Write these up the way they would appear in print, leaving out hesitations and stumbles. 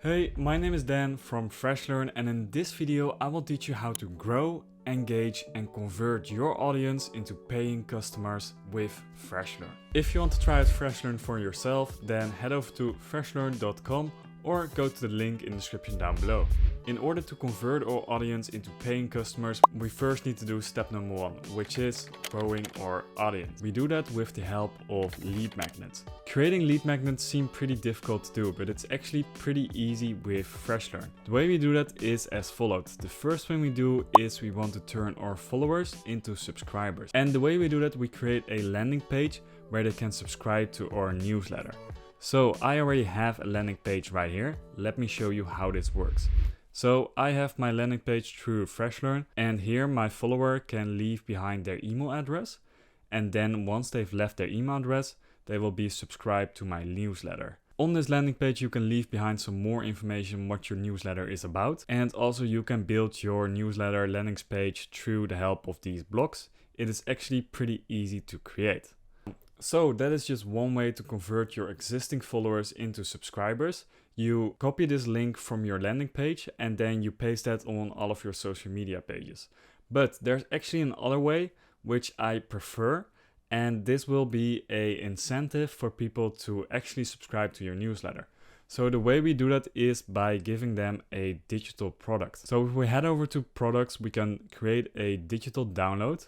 Hey, my name is Dan from FreshLearn, and in this video I will teach you how to grow, engage and convert your audience into paying customers with FreshLearn. If you want to try out FreshLearn for yourself, then head over to freshlearn.com or go to the link in the description down below. In order to convert our audience into paying customers, we first need to do step number 1, which is growing our audience. We do that with the help of lead magnets. Creating lead magnets seem pretty difficult to do, but it's actually pretty easy with FreshLearn. The way we do that is as follows. The first thing we do is we want to turn our followers into subscribers. And the way we do that, we create a landing page where they can subscribe to our newsletter. So I already have a landing page right here. Let me show you how this works. So I have my landing page through FreshLearn, and here my follower can leave behind their email address, and then once they've left their email address, they will be subscribed to my newsletter. On this landing page you can leave behind some more information what your newsletter is about, and also you can build your newsletter landing page through the help of these blocks. It is actually pretty easy to create. So that is just one way to convert your existing followers into subscribers. You copy this link from your landing page and then you paste that on all of your social media pages. But there's actually another way which I prefer, and this will be an incentive for people to actually subscribe to your newsletter. So the way we do that is by giving them a digital product. So if we head over to products, we can create a digital download.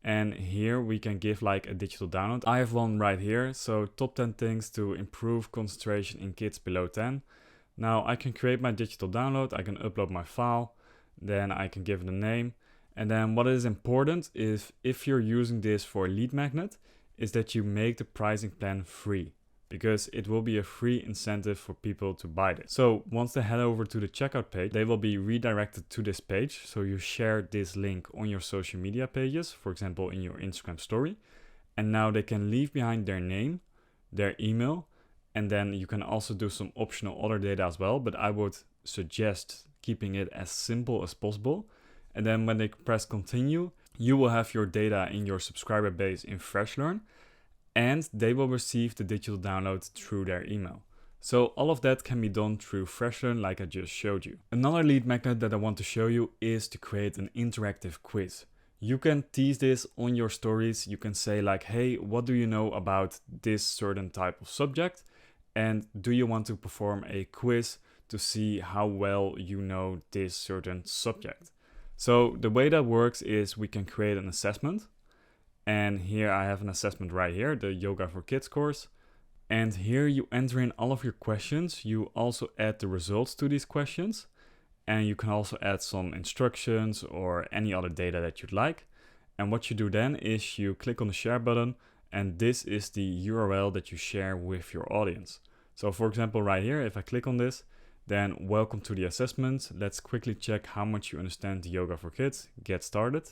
And here we can give like a digital download. I have one right here. So top 10 things to improve concentration in kids below 10. Now I can create my digital download. I can upload my file. Then I can give it a name. And then what is important is if you're using this for a lead magnet, is that you make the pricing plan free, because it will be a free incentive for people to buy this. So once they head over to the checkout page, they will be redirected to this page. So you share this link on your social media pages, for example, in your Instagram story. And now they can leave behind their name, their email, and then you can also do some optional other data as well. But I would suggest keeping it as simple as possible. And then when they press continue, you will have your data in your subscriber base in FreshLearn, and they will receive the digital download through their email. So all of that can be done through FreshLearn like I just showed you. Another lead magnet that I want to show you is to create an interactive quiz. You can tease this on your stories. You can say like, hey, what do you know about this certain type of subject? And do you want to perform a quiz to see how well you know this certain subject? So the way that works is we can create an assessment. And here I have an assessment right here, the Yoga for Kids course. And here you enter in all of your questions. You also add the results to these questions. And you can also add some instructions or any other data that you'd like. And what you do then is you click on the share button, and this is the URL that you share with your audience. So for example, right here, if I click on this, then welcome to the assessment. Let's quickly check how much you understand the Yoga for Kids. Get started.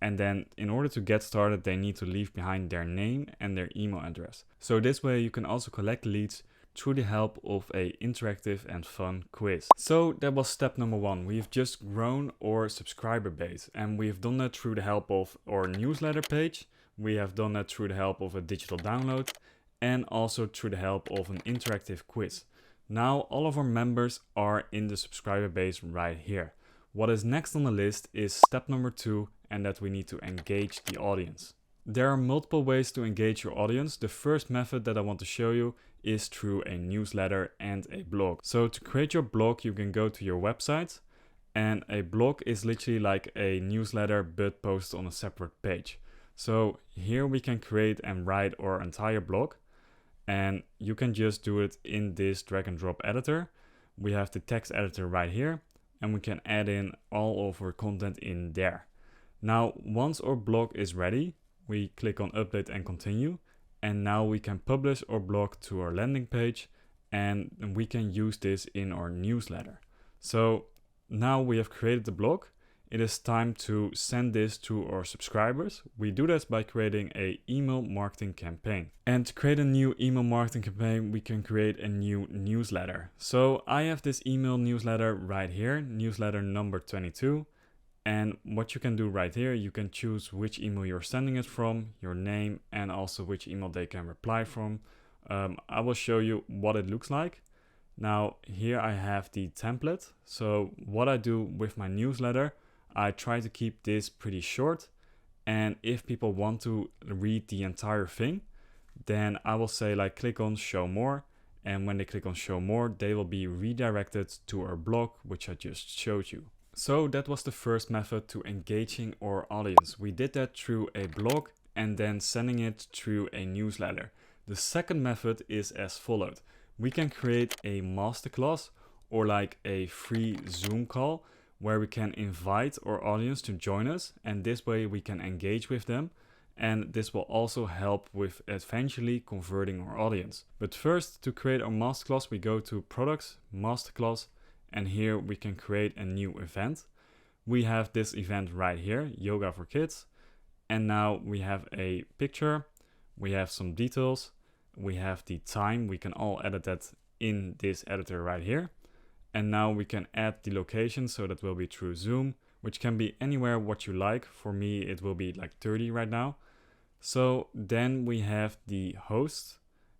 And then in order to get started, they need to leave behind their name and their email address. So this way you can also collect leads through the help of an interactive and fun quiz. So that was step number 1. We've just grown our subscriber base, and we've done that through the help of our newsletter page. We have done that through the help of a digital download, and also through the help of an interactive quiz. Now all of our members are in the subscriber base right here. What is next on the list is step number 2, and that we need to engage the audience. There are multiple ways to engage your audience. The first method that I want to show you is through a newsletter and a blog. So to create your blog, you can go to your website, and a blog is literally like a newsletter but posted on a separate page. So here we can create and write our entire blog, and you can just do it in this drag and drop editor. We have the text editor right here, and we can add in all of our content in there. Now, once our blog is ready, we click on update and continue. And now we can publish our blog to our landing page, and we can use this in our newsletter. So now we have created the blog. It is time to send this to our subscribers. We do this by creating an email marketing campaign. And to create a new email marketing campaign, we can create a new newsletter. So I have this email newsletter right here, newsletter number 22. And what you can do right here, you can choose which email you're sending it from, your name, and also which email they can reply from. I will show you what it looks like. Now here I have the template. So what I do with my newsletter, I try to keep this pretty short. And if people want to read the entire thing, then I will say like click on show more. And when they click on show more, they will be redirected to our blog, which I just showed you. So that was the first method to engaging our audience. We did that through a blog and then sending it through a newsletter. The second method is as followed. We can create a masterclass or like a free Zoom call where we can invite our audience to join us, and this way we can engage with them, and this will also help with eventually converting our audience. But first, to create our masterclass, we go to products, masterclass, and here we can create a new event. We have this event right here, yoga for kids, and now we have a picture, we have some details, we have the time, we can all edit that in this editor right here. And now we can add the location, so that will be through Zoom, which can be anywhere what you like. For me, it will be like 30 right now. So then we have the host,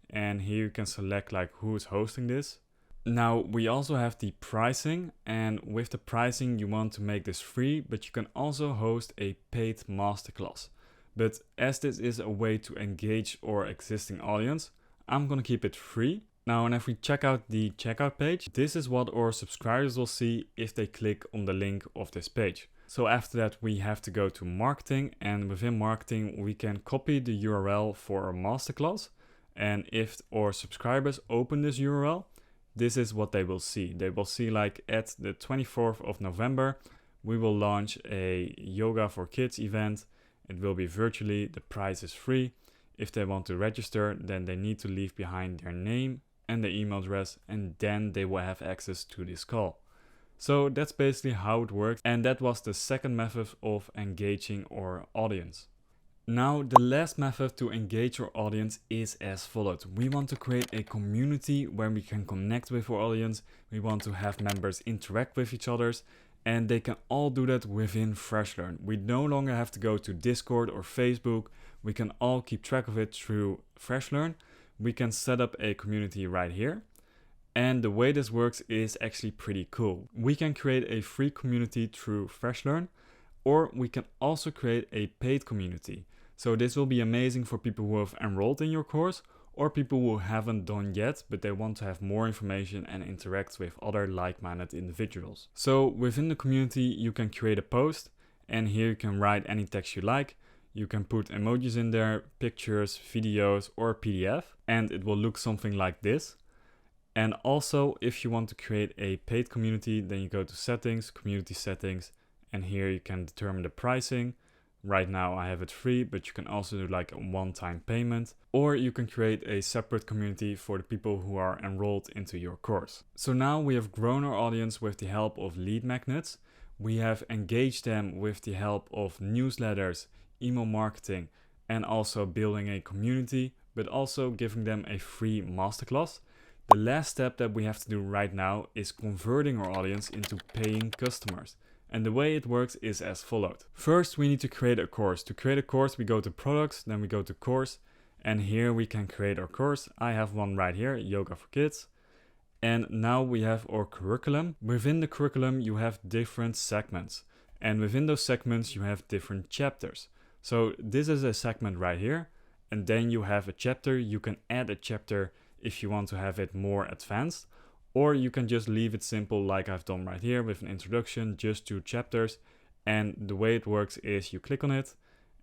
and here you can select like who is hosting this. Now we also have the pricing, and with the pricing you want to make this free, but you can also host a paid masterclass. But as this is a way to engage our existing audience, I'm gonna keep it free. Now, and if we check out the checkout page, this is what our subscribers will see if they click on the link of this page. So after that, we have to go to marketing, and within marketing, we can copy the URL for our masterclass. And if our subscribers open this URL, this is what they will see. They will see like at the 24th of November, we will launch a yoga for kids event. It will be virtually, the price is free. If they want to register, then they need to leave behind their name and their email address, and then they will have access to this call. So that's basically how it works, and that was the second method of engaging our audience. Now the last method to engage our audience is as followed. We want to create a community where we can connect with our audience. We want to have members interact with each other, and they can all do that within FreshLearn. We no longer have to go to Discord or Facebook. We can all keep track of it through FreshLearn. We can set up a community right here. And the way this works is actually pretty cool. We can create a free community through FreshLearn, or we can also create a paid community. So this will be amazing for people who have enrolled in your course, or people who haven't done yet, but they want to have more information and interact with other like-minded individuals. So within the community, you can create a post, and here you can write any text you like. You can put emojis in there, pictures, videos, or PDF, and it will look something like this. And also, if you want to create a paid community, then you go to settings, community settings, and here you can determine the pricing. Right now I have it free, but you can also do like a one-time payment, or you can create a separate community for the people who are enrolled into your course. So now we have grown our audience with the help of lead magnets. We have engaged them with the help of newsletters, email marketing, and also building a community, but also giving them a free masterclass. The last step that we have to do right now is converting our audience into paying customers. And the way it works is as followed. First, we need to create a course. To create a course, we go to products, then we go to course, and here we can create our course. I have one right here, yoga for kids. And now we have our curriculum. Within the curriculum, you have different segments. And within those segments, you have different chapters. So this is a segment right here. And then you have a chapter. You can add a chapter if you want to have it more advanced. Or you can just leave it simple like I've done right here with an introduction, just 2 chapters. And the way it works is you click on it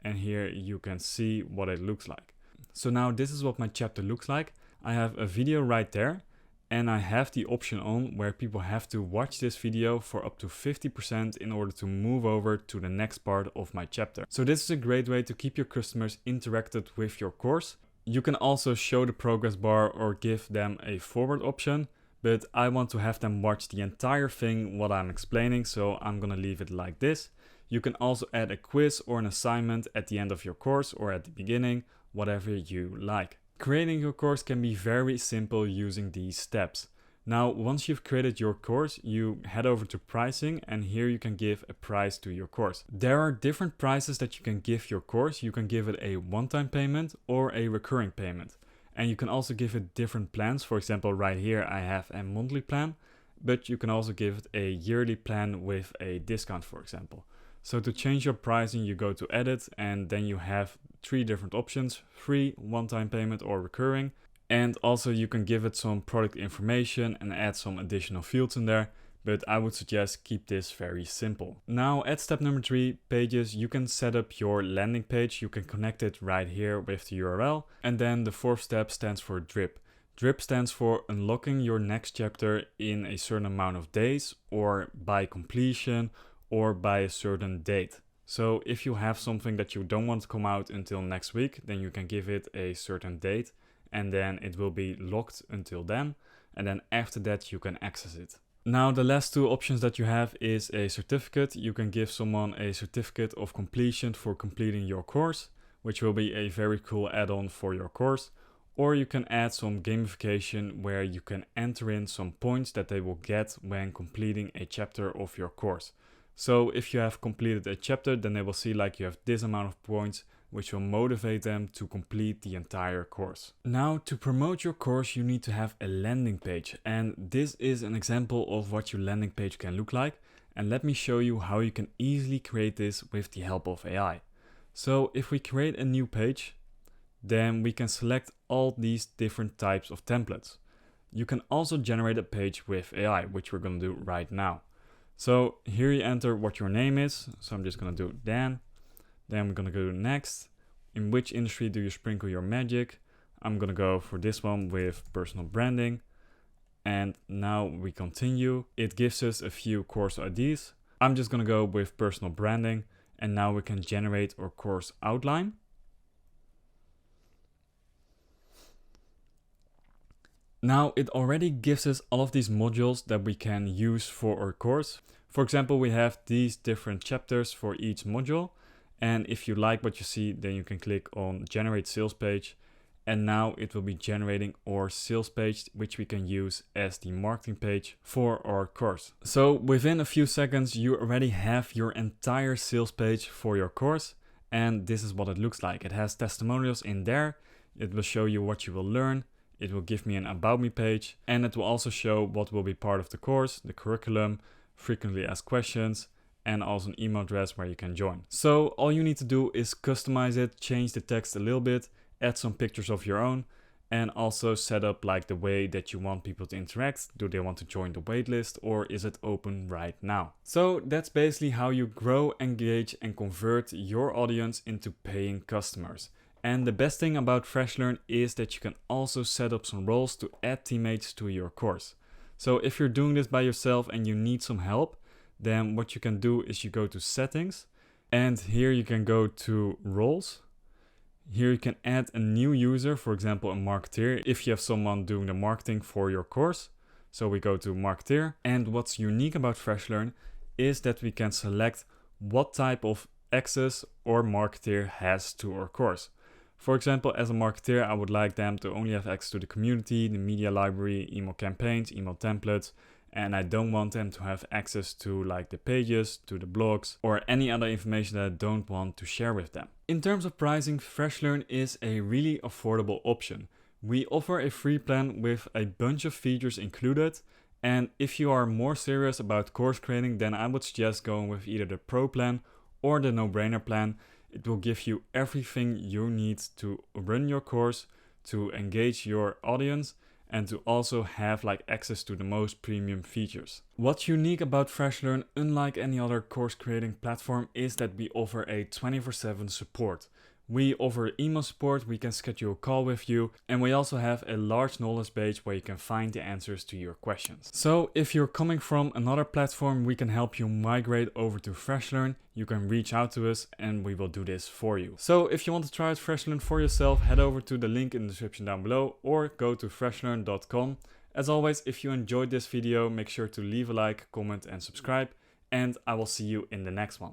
and here you can see what it looks like. So now this is what my chapter looks like. I have a video right there and I have the option on where people have to watch this video for up to 50% in order to move over to the next part of my chapter. So this is a great way to keep your customers interacted with your course. You can also show the progress bar or give them a forward option. But I want to have them watch the entire thing what I'm explaining, so I'm gonna leave it like this. You can also add a quiz or an assignment at the end of your course or at the beginning, whatever you like. Creating your course can be very simple using these steps. Now, once you've created your course, you head over to pricing and here you can give a price to your course. There are different prices that you can give your course. You can give it a one-time payment or a recurring payment. And you can also give it different plans. For example, right here I have a monthly plan, but you can also give it a yearly plan with a discount, for example. So to change your pricing, you go to edit, and then you have 3 different options: free, one-time payment, or recurring. And also you can give it some product information and add some additional fields in there, but I would suggest keep this very simple. Now at step number 3, pages, you can set up your landing page. You can connect it right here with the URL. And then the 4th step stands for drip. Drip stands for unlocking your next chapter in a certain amount of days, or by completion, or by a certain date. So if you have something that you don't want to come out until next week, then you can give it a certain date, and then it will be locked until then, and then after that you can access it. Now the last 2 options that you have is a certificate. You can give someone a certificate of completion for completing your course, which will be a very cool add-on for your course. Or you can add some gamification where you can enter in some points that they will get when completing a chapter of your course. So if you have completed a chapter, then they will see like you have this amount of points, which will motivate them to complete the entire course. Now to promote your course, you need to have a landing page. And this is an example of what your landing page can look like. And let me show you how you can easily create this with the help of AI. So if we create a new page, then we can select all these different types of templates. You can also generate a page with AI, which we're going to do right now. So here you enter what your name is. So I'm just going to do Dan. Then we're going to go to next. In which industry do you sprinkle your magic? I'm going to go for this one with personal branding. And now we continue. It gives us a few course IDs. I'm just going to go with personal branding. And now we can generate our course outline. Now it already gives us all of these modules that we can use for our course. For example, we have these different chapters for each module. And if you like what you see, then you can click on generate sales page. And now it will be generating our sales page, which we can use as the marketing page for our course. So within a few seconds, you already have your entire sales page for your course. And this is what it looks like. It has testimonials in there. It will show you what you will learn. It will give me an about me page, and it will also show what will be part of the course, the curriculum, frequently asked questions, and also an email address where you can join. So all you need to do is customize it, change the text a little bit, add some pictures of your own, and also set up like the way that you want people to interact. Do they want to join the waitlist, or is it open right now? So that's basically how you grow, engage, and convert your audience into paying customers. And the best thing about FreshLearn is that you can also set up some roles to add teammates to your course. So if you're doing this by yourself and you need some help, then what you can do is you go to settings, and here you can go to roles. Here you can add a new user, for example, a marketeer, if you have someone doing the marketing for your course. So we go to marketeer, and what's unique about FreshLearn is that we can select what type of access our marketeer has to our course. For example, as a marketeer, I would like them to only have access to the community, the media library, email campaigns, email templates, and I don't want them to have access to like the pages, to the blogs, or any other information that I don't want to share with them. In terms of pricing, FreshLearn is a really affordable option. We offer a free plan with a bunch of features included, and if you are more serious about course creating, then I would suggest going with either the Pro plan or the no-brainer plan. It will give you everything you need to run your course, to engage your audience, and to also have like access to the most premium features. What's unique about FreshLearn, unlike any other course creating platform, is that we offer a 24/7 support. We offer email support, we can schedule a call with you, and we also have a large knowledge base where you can find the answers to your questions. So if you're coming from another platform, we can help you migrate over to FreshLearn. You can reach out to us and we will do this for you. So if you want to try out FreshLearn for yourself, head over to the link in the description down below or go to freshlearn.com. As always, if you enjoyed this video, make sure to leave a like, comment and subscribe, and I will see you in the next one.